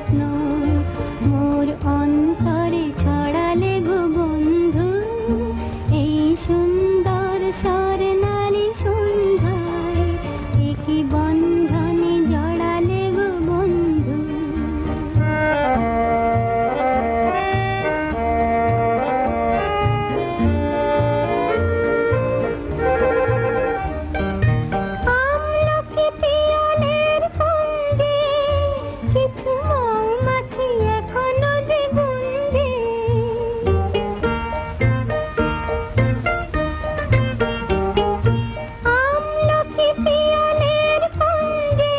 স্বপ্ন মোর অন্তরে ছড়ালে গো বন্ধু, এই সুন্দর স্বর্ণালী সন্ধ্যায় একই বন্ধনে জড়ালে গো বন্ধু। আমলকি পিয়ালের কুঞ্জে কিছু মৌমাছি এখনো যে গুঞ্জে, আমলকি পিয়ালের কুঞ্জে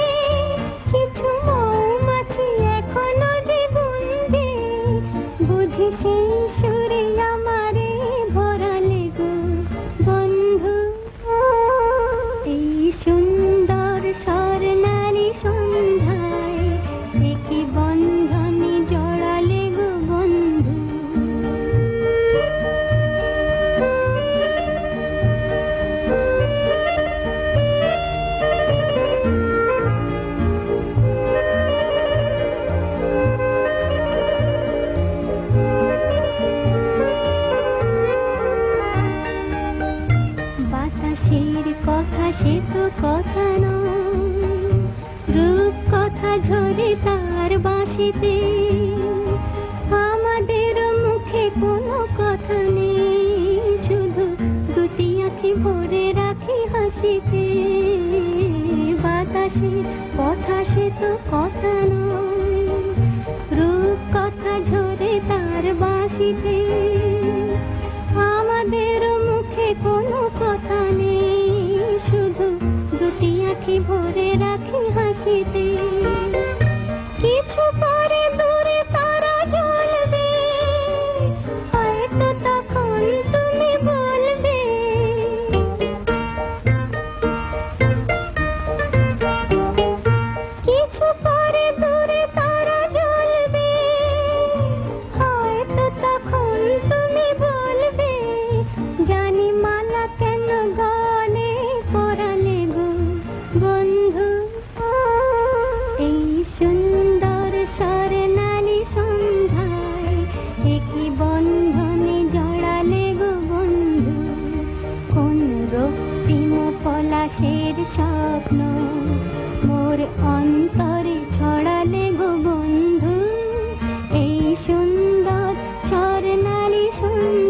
কিছু মৌমাছি এখনো যে গুঞ্জে, বুঝি সেই সুরে আমারে ভরালে গো বন্ধু, এই সুন্দর স্বর্ণালী সন্ধ্যায় একই বন্ধনে জড়ালে গো বন্ধু। বাতাসের কথা সে তো কথা নয়, রূপ কথা ঝরে তার বাঁশিতে, আমাদের মুখে কোনো কথা নেই, শুধু দুটি আঁখি ভরে রাখি হাসিতে। বাতাসের কথা সে তো কথা নয়, রূপ কথা ঝরে তার বাঁশিতে, আমাদের মুখে কোনো কথা নেই, শুধু দুটি আঁখি ভরে রাখি হাসিতে। কিছু পরে দূরে তারা জ্বলবে, হয়তো তখন তুমি বলবে, কিছু পরে দূরে তারা জ্বলবে, হয়তো তখন তুমি বলবে, জানি মালা কেন গলে পরালে গো বন্ধু, এই সুন্দর স্বর্ণালী সন্ধ্যায় একই বন্ধনে জড়ালে গো বন্ধু। কোন রক্তিম পলাশের স্বপ্ন মোর অন্তরে ছড়ালে গো বন্ধু, এই সুন্দর স্বর্ণালী সন্ধ্যায়